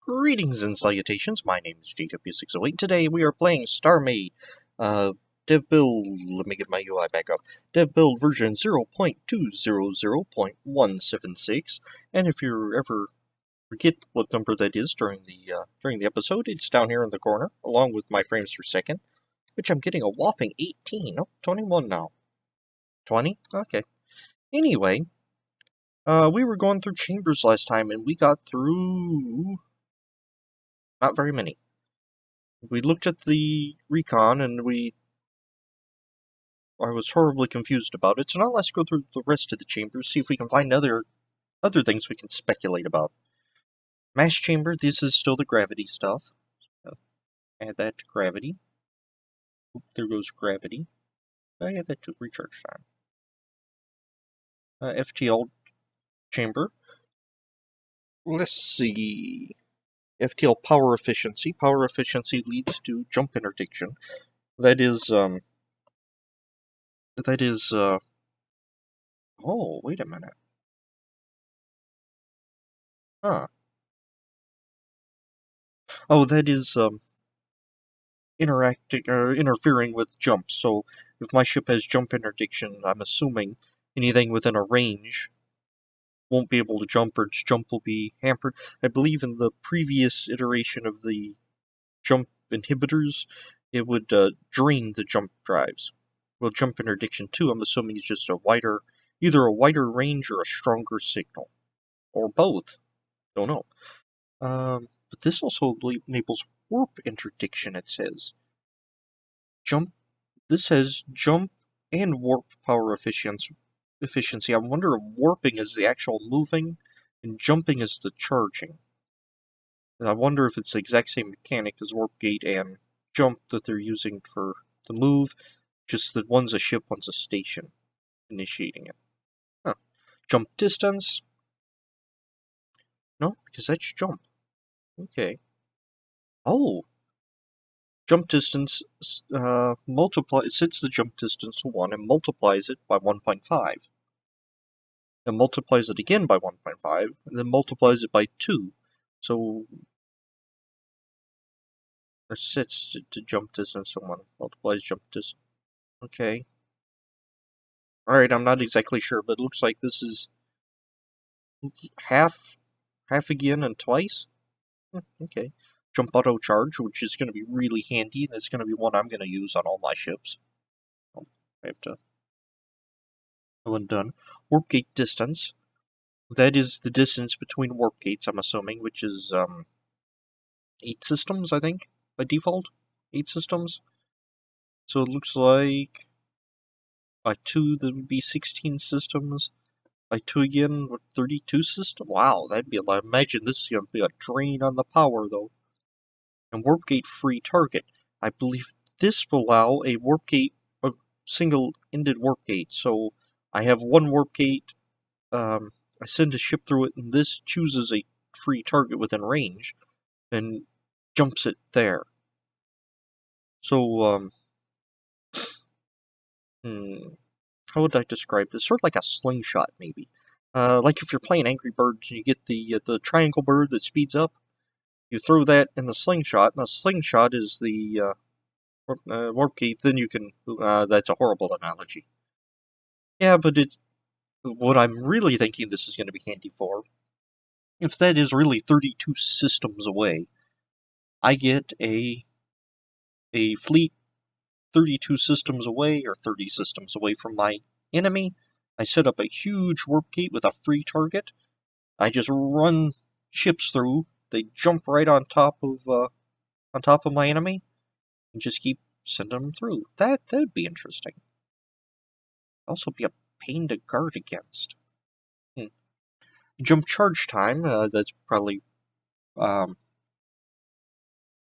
Greetings and salutations, my name is JW608. Today we are playing Starmade, dev build, let me get my UI back up, dev build version 0.200.176, and if you ever forget what number that is during the episode, it's down here in the corner, along with my frames per second, which I'm getting a whopping 18, oh, 21 now. 20? Okay. Anyway, we were going through chambers last time, and we got through not very many. We looked at the recon, and I was horribly confused about it, so now let's go through the rest of the chambers, see if we can find other things we can speculate about. Mass chamber, this is still the gravity stuff. Add that to gravity. Oop, there goes gravity. I add that to recharge time. FTL chamber. Let's see. FTL power efficiency. Power efficiency leads to jump interdiction. That is, oh, wait a minute. Huh. Oh, that is, interfering with jumps. So, if my ship has jump interdiction, I'm assuming anything within a range won't be able to jump, or its jump will be hampered. I believe in the previous iteration of the jump inhibitors, it would drain the jump drives. Well, jump interdiction 2, I'm assuming, is just either a wider range or a stronger signal. Or both. Don't know. But this also enables warp interdiction, it says. This says jump and warp power efficiency. I wonder if warping is the actual moving, and jumping is the charging. And I wonder if it's the exact same mechanic as warp gate and jump that they're using for the move, just that one's a ship, one's a station initiating it. Huh. Jump distance? No, because that's jump. Okay. Oh! Jump distance sets the jump distance to 1 and multiplies it by 1.5. And multiplies it again by 1.5, and then multiplies it by 2. So, or sets to jump distance to 1, multiplies jump distance. Okay. Alright, I'm not exactly sure, but it looks like this is half again and twice. Okay. Jump auto charge, which is going to be really handy, and it's going to be one I'm going to use on all my ships. Oh, I have to. One done. Warp gate distance. That is the distance between warp gates, I'm assuming, which is 8 systems, I think, by default. 8 systems. So it looks like by 2 that would be 16 systems. By 2 again, 32 systems? Wow, that'd be a lot. Imagine this is going to be a drain on the power, though. And warp gate free target. I believe this will allow a single-ended warp gate. So I have one warp gate, I send a ship through it, and this chooses a free target within range, and jumps it there. So, how would I describe this? Sort of like a slingshot, maybe. Like if you're playing Angry Birds, and you get the triangle bird that speeds up, you throw that in the slingshot, and the slingshot is the warp gate, then you can, that's a horrible analogy. Yeah, but what I'm really thinking this is going to be handy for, if that is really 32 systems away, I get a fleet 32 systems away, or 30 systems away from my enemy. I set up a huge warp gate with a free target. I just run ships through. They jump right on top of my enemy, and just keep sending them through. That'd be interesting. Also be a pain to guard against. Jump charge time. That's probably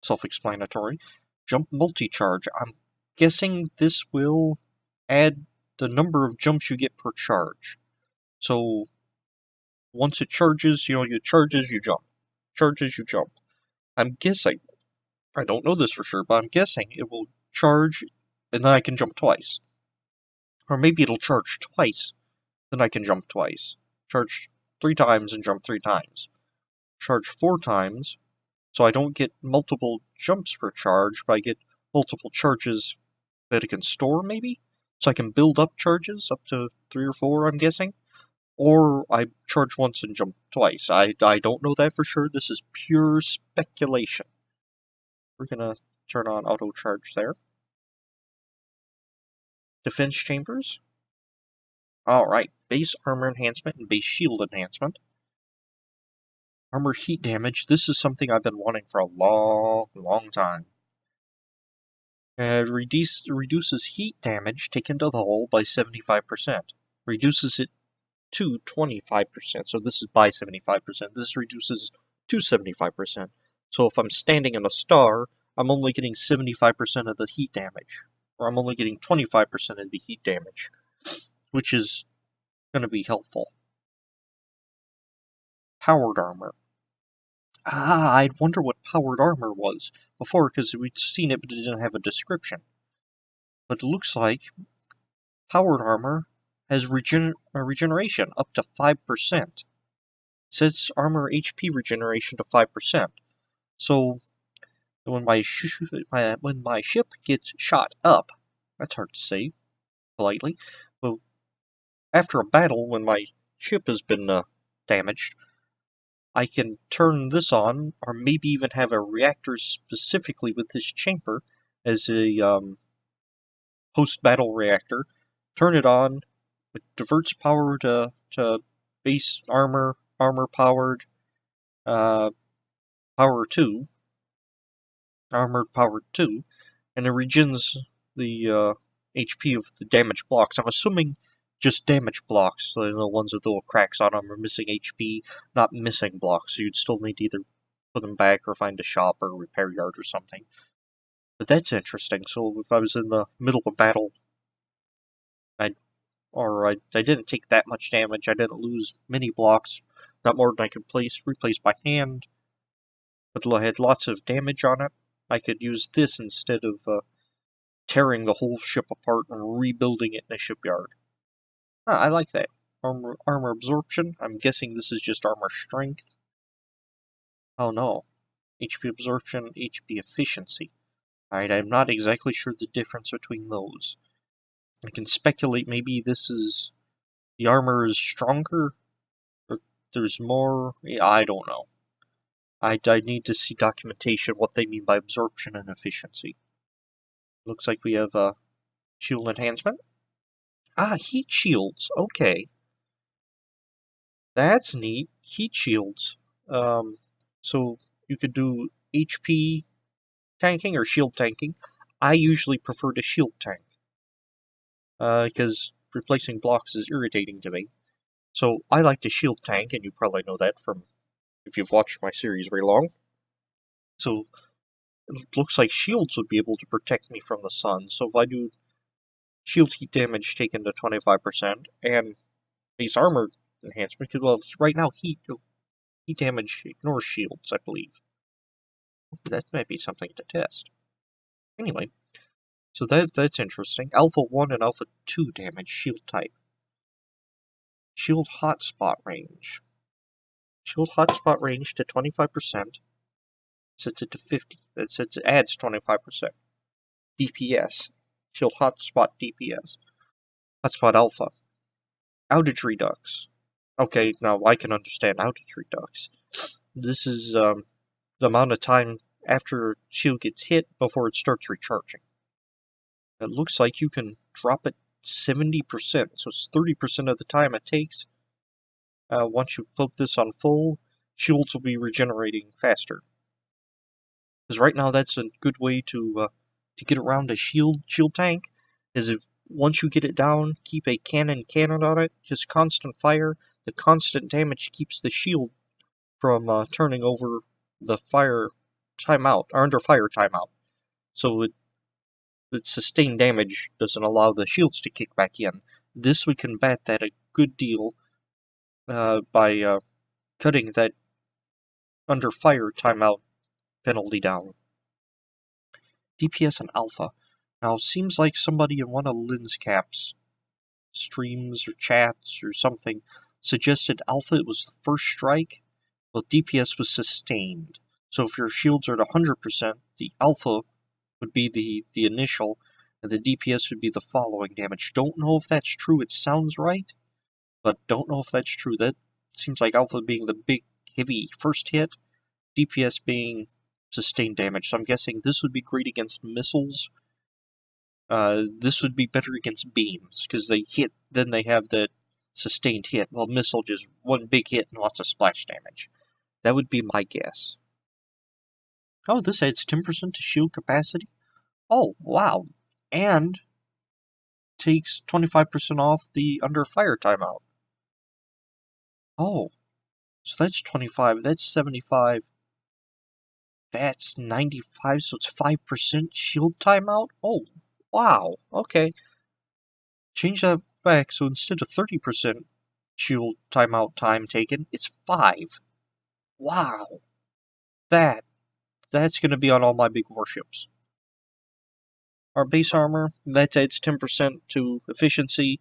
self-explanatory. Jump multi-charge. I'm guessing this will add the number of jumps you get per charge. So once it charges, you charge as you jump. Charge as you jump. I'm guessing, I don't know this for sure, but I'm guessing it will charge and then I can jump twice. Or maybe it'll charge twice, then I can jump twice. Charge 3 times and jump 3 times. Charge 4 times So I don't get multiple jumps per charge, but I get multiple charges that it can store, maybe? So I can build up charges, up to 3 or 4, I'm guessing? Or I charge once and jump twice. I don't know that for sure. This is pure speculation. We're gonna turn on auto charge there. Defense chambers. Alright, base armor enhancement and base shield enhancement. Armor heat damage. This is something I've been wanting for a long time. Reduces heat damage taken to the hull by 75%. Reduces it to 25%. So this is by 75%. This reduces to 75%. So if I'm standing in a star, I'm only getting 75% of the heat damage. Or I'm only getting 25% of the heat damage. Which is going to be helpful. Powered armor. I'd wonder what powered armor was before, because we'd seen it, but it didn't have a description. But it looks like powered armor has regeneration up to 5%. Sets armor HP regeneration to 5%. So when my ship gets shot up, that's hard to say politely, but after a battle, when my ship has been damaged, I can turn this on, or maybe even have a reactor specifically with this chamber as a post-battle reactor. Turn it on, it diverts power to base armor, armor-powered, power 2, armored powered 2, and it regens the HP of the damaged blocks. I'm assuming just damaged blocks, so the ones with little cracks on them are missing HP, not missing blocks, so you'd still need to either put them back or find a shop or a repair yard or something. But that's interesting. So if I was in the middle of a battle, I didn't take that much damage, I didn't lose many blocks, not more than I could replace by hand, but I had lots of damage on it, I could use this instead of tearing the whole ship apart and rebuilding it in a shipyard. I like that. Armor absorption. I'm guessing this is just armor strength. Oh no. HP absorption, HP efficiency. Alright, I'm not exactly sure the difference between those. I can speculate maybe this is... the armor is stronger? Or there's more? Yeah, I don't know. I need to see documentation what they mean by absorption and efficiency. Looks like we have a shield enhancement. Heat shields. Okay. That's neat. Heat shields. So you could do HP tanking or shield tanking. I usually prefer to shield tank. Because replacing blocks is irritating to me. So I like to shield tank, and you probably know that from if you've watched my series very long. So it looks like shields would be able to protect me from the sun. So if I do shield heat damage taken to 25%, and base armor enhancement, because, well, right now heat damage ignores shields, I believe. That might be something to test. Anyway, so that's interesting. Alpha 1 and Alpha 2 damage shield type. Shield hotspot range. Shield hotspot range to 25%. Sets it to 50. It adds 25%. DPS. Shield hotspot DPS. Hotspot alpha. Outage redux. Okay, now I can understand outage redux. This is the amount of time after shield gets hit before it starts recharging. It looks like you can drop it 70%, so it's 30% of the time it takes. Once you put this on full, shields will be regenerating faster. Because right now that's a good way to get around a shield tank, is if once you get it down, keep a cannon on it, just constant fire. The constant damage keeps the shield from turning over the fire timeout, or under fire timeout. So the sustained damage doesn't allow the shields to kick back in. This would combat that a good deal by cutting that under fire timeout penalty down. DPS and Alpha. Now, seems like somebody in one of Linscap's streams or chats or something suggested Alpha was the first strike, while DPS was sustained. So if your shields are at 100%, the alpha would be the initial, and the DPS would be the following damage. Don't know if that's true. It sounds right, but don't know if that's true. That seems like alpha being the big, heavy first hit, DPS being sustained damage. So I'm guessing this would be great against missiles. This would be better against beams, because they hit, then they have the sustained hit. Well, missile just one big hit and lots of splash damage. That would be my guess. Oh, this adds 10% to shield capacity? Oh, wow. And takes 25% off the under fire timeout. Oh, so that's 25, that's 75, that's 95, so it's 5% shield timeout? Oh, wow, okay. Change that back, so instead of 30% shield timeout time taken, it's 5. Wow. That's going to be on all my big warships. Our base armor, that adds 10% to efficiency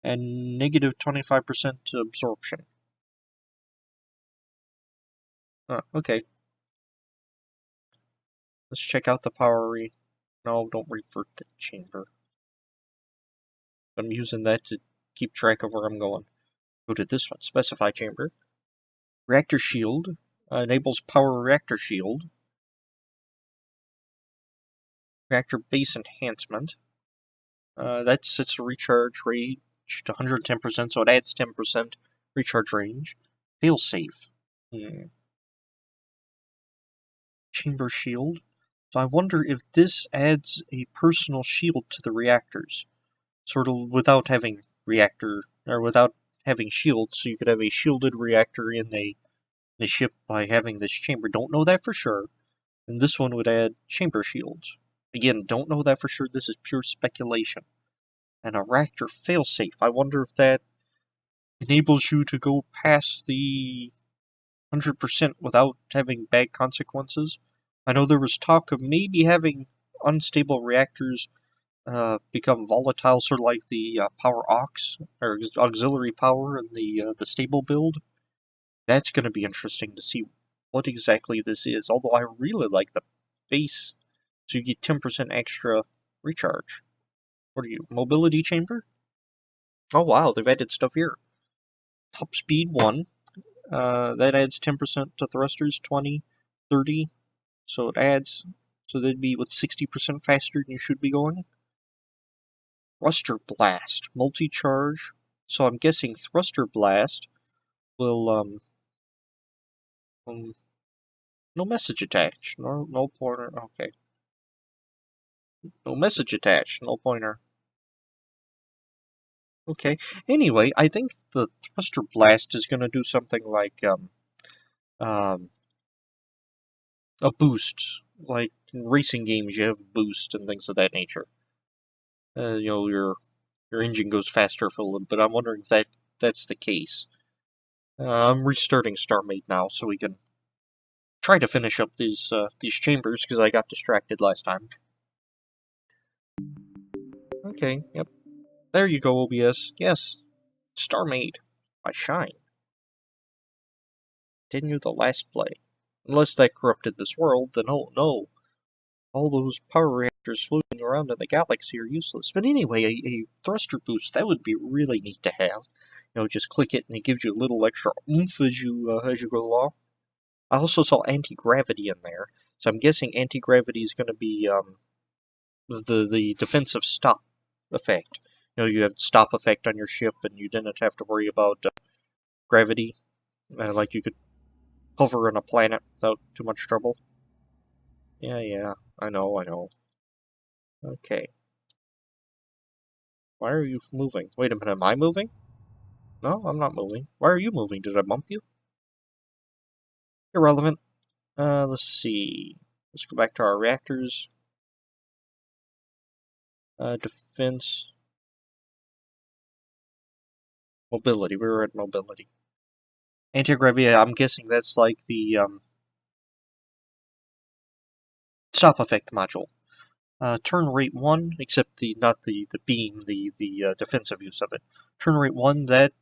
and negative 25% to absorption. Okay. Let's check out the power No, don't revert the chamber. I'm using that to keep track of where I'm going. Go to this one, specify chamber. Reactor shield enables power reactor shield. Reactor base enhancement. That sets a recharge range to 110%, so it adds 10% recharge range. Fail safe. Chamber shield. So I wonder if this adds a personal shield to the reactors. Sort of without having reactor, or without having shields, so you could have a shielded reactor in the ship by having this chamber. Don't know that for sure. And this one would add chamber shields. Again, don't know that for sure. This is pure speculation. And a reactor failsafe. I wonder if that enables you to go past the 100% without having bad consequences. I know there was talk of maybe having unstable reactors become volatile, sort of like the power aux, or auxiliary power in the stable build. That's going to be interesting to see what exactly this is, although I really like the base, so you get 10% extra recharge. What are you, mobility chamber? Oh wow, they've added stuff here. Top speed 1, that adds 10% to thrusters, 20, 30, so it adds, so that'd be with 60% faster than you should be going. Thruster blast, multi-charge, so I'm guessing thruster blast will, no message attached, no pointer, okay. No message attached, no pointer. Okay, anyway, I think the thruster blast is going to do something like, a boost. Like in racing games, you have boost and things of that nature. You know, your engine goes faster for a little bit. I'm wondering if that's the case. I'm restarting Starmade now, so we can try to finish up these chambers, because I got distracted last time. Okay, yep. There you go, OBS. Yes, Starmade by Shine. Continue the last play. Unless that corrupted this world, then oh no. All those power reactors floating around in the galaxy are useless. But anyway, a thruster boost, that would be really neat to have. You know, just click it and it gives you a little extra oomph as you go along. I also saw anti-gravity in there, so I'm guessing anti-gravity is going to be the defensive stop effect. You know, you have stop effect on your ship, and you didn't have to worry about gravity, like you could hover on a planet without too much trouble. Yeah, I know. Okay. Why are you moving? Wait a minute, am I moving? No, I'm not moving. Why are you moving? Did I bump you? Irrelevant. Let's see. Let's go back to our reactors. Defense. Mobility. We were at mobility. Anti-gravity, I'm guessing that's like the stop effect module. Turn rate 1, except not the beam, the defensive use of it. Turn rate 1, that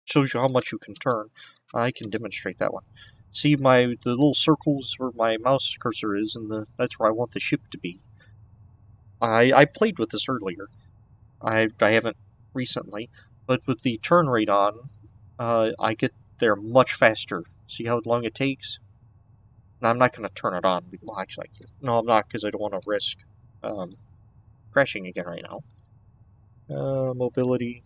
shows you how much you can turn. I can demonstrate that one. See the little circles where my mouse cursor is, and that's where I want the ship to be. I played with this earlier. I haven't recently, but with the turn rate on, I get there much faster. See how long it takes? Now, I'm not going to turn it on. Well, actually, no, I'm not, because I don't want to risk crashing again right now. Mobility,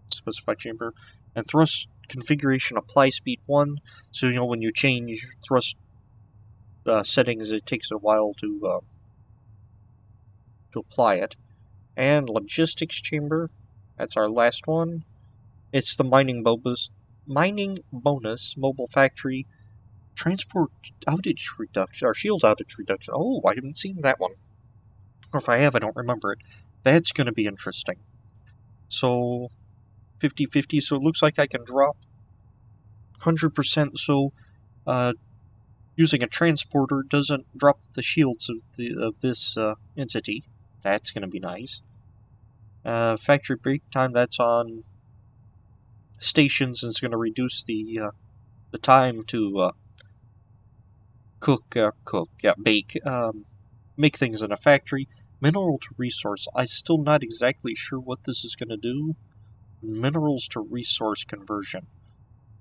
specify chamber, and thrust configuration apply speed 1. So, when you change thrust settings, it takes a while to apply it. And logistics chamber, that's our last one. It's the mining bonus, mobile factory, transport outage reduction, or shield outage reduction. Oh, I haven't seen that one. Or if I have, I don't remember it. That's going to be interesting. So, 50-50, so it looks like I can drop 100%, so using a transporter doesn't drop the shields of this entity. That's going to be nice. Factory break time, that's on stations, and it's going to reduce the time to bake, make things in a factory. Mineral to resource, I'm still not exactly sure what this is going to do. Minerals to resource conversion.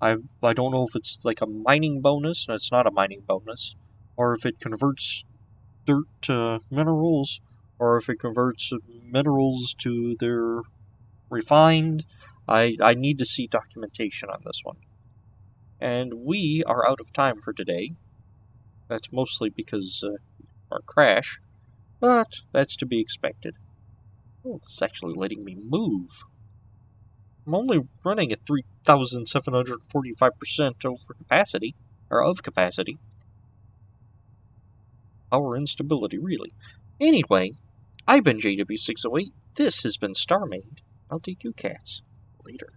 I don't know if it's like a mining bonus, and it's not a mining bonus, or if it converts dirt to minerals, or if it converts minerals to their refined. I need to see documentation on this one. And we are out of time for today. That's mostly because of our crash, but that's to be expected. Oh, it's actually letting me move. I'm only running at 3,745% over capacity, or of capacity. Power instability, really. Anyway, I've been JW608. This has been Starmade. I'll take you cats later.